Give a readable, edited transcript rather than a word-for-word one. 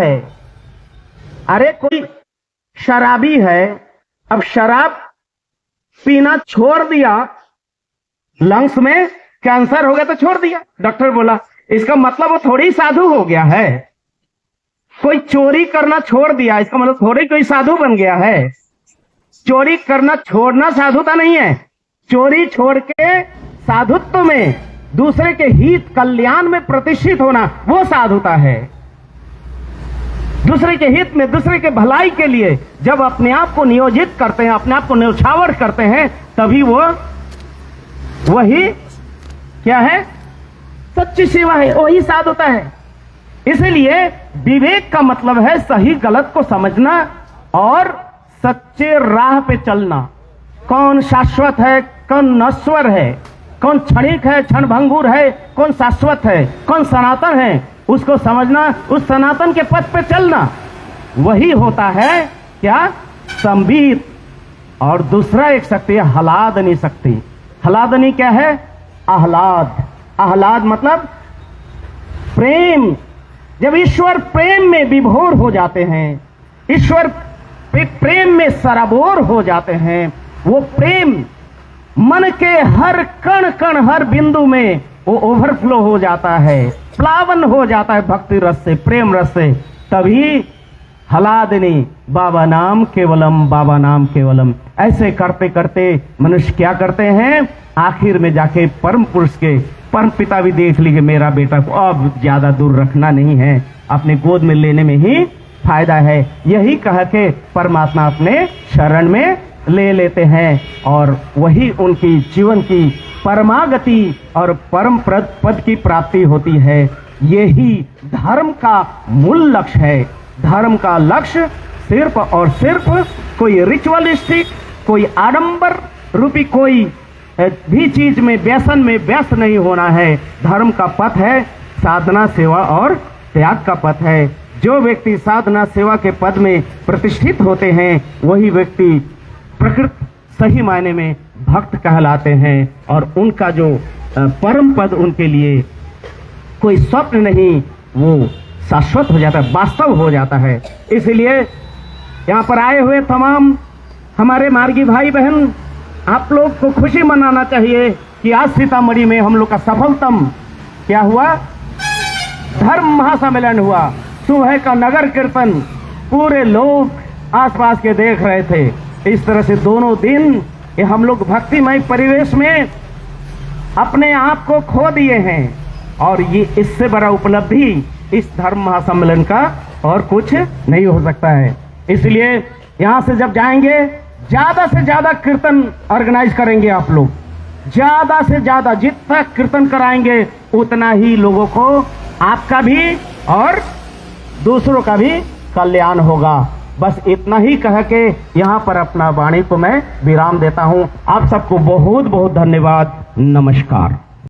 है। अरे कोई शराबी है, अब शराब पीना छोड़ दिया, लंग्स में कैंसर हो गया तो छोड़ दिया, डॉक्टर बोला, इसका मतलब वो थोड़ी साधु हो गया है। कोई चोरी करना छोड़ दिया, इसका मतलब थोड़ी कोई साधु बन गया है। चोरी करना छोड़ना साधुता नहीं है। चोरी छोड़ के साधुत्व में, दूसरे के हित कल्याण में प्रतिष्ठित होना, वो साधुता है। दूसरे के हित में, दूसरे के भलाई के लिए जब अपने आप को नियोजित करते हैं, अपने आप को न्यौछावर करते हैं, तभी वो वही क्या है, सच्ची सेवा है, वही साधुता है। इसलिए विवेक का मतलब है सही गलत को समझना और सच्चे राह पे चलना। कौन शाश्वत है, कौन नश्वर है, कौन क्षणिक है, क्षणभंगुर है, कौन शाश्वत है, कौन सनातन है, उसको समझना, उस सनातन के पथ पे चलना, वही होता है क्या, संबित। और दूसरा एक शक्ति है हलादनी शक्ति। हलादनी क्या है, आह्लाद। आह्लाद मतलब प्रेम। जब ईश्वर प्रेम में विभोर हो जाते हैं, ईश्वर प्रेम में सराबोर हो जाते हैं, वो प्रेम मन के हर कण कण, हर बिंदु में वो ओवरफ्लो हो जाता है, प्लावन हो जाता है भक्ति रस से, प्रेम रस से। तभी हलादनी बाबा नाम केवलम, बाबा नाम केवलम। ऐसे करते करते मनुष्य क्या करते हैं, आखिर में जाके परम पुरुष के, परम पिता भी देख लीजिए, मेरा बेटा को अब ज्यादा दूर रखना नहीं है, अपने गोद में लेने में ही फायदा है, यही कह के परमात्मा अपने शरण में ले लेते हैं और वही उनकी जीवन की परमागति और परम पद की प्राप्ति होती है। यही धर्म का मूल लक्ष्य है। धर्म का लक्ष्य सिर्फ और सिर्फ कोई रिचुअलिस्टिक, कोई आडंबर रूपी कोई भी चीज में, व्यसन में व्यस्त नहीं होना है। धर्म का पथ है साधना, सेवा और त्याग का पथ है। जो व्यक्ति साधना सेवा के पद में प्रतिष्ठित होते हैं, वही व्यक्ति प्रकृत सही मायने में भक्त कहलाते हैं और उनका जो परम पद उनके लिए कोई स्वप्न नहीं, वो शाश्वत हो जाता है, वास्तव हो जाता है। इसलिए यहाँ पर आए हुए तमाम हमारे मार्गी भाई बहन, आप लोग को खुशी मनाना चाहिए कि आज सीतामढ़ी में हम लोग का सफलतम क्या हुआ, धर्म महासम्मेलन हुआ। सुबह का नगर कीर्तन पूरे लोग आसपास के देख रहे थे। इस तरह से दोनों दिन ये हम लोग भक्तिमय परिवेश में अपने आप को खो दिए हैं और ये इससे बड़ा उपलब्धि इस धर्म महासम्मेलन का और कुछ नहीं हो सकता है। इसलिए यहाँ से जब जाएंगे, ज्यादा से ज्यादा कीर्तन ऑर्गेनाइज करेंगे आप लोग, ज्यादा से ज्यादा जितना कीर्तन कराएंगे उतना ही लोगों को, आपका भी और दूसरों का भी कल्याण होगा। बस इतना ही कह के यहाँ पर अपना वाणी को मैं विराम देता हूँ। आप सबको बहुत बहुत धन्यवाद। नमस्कार।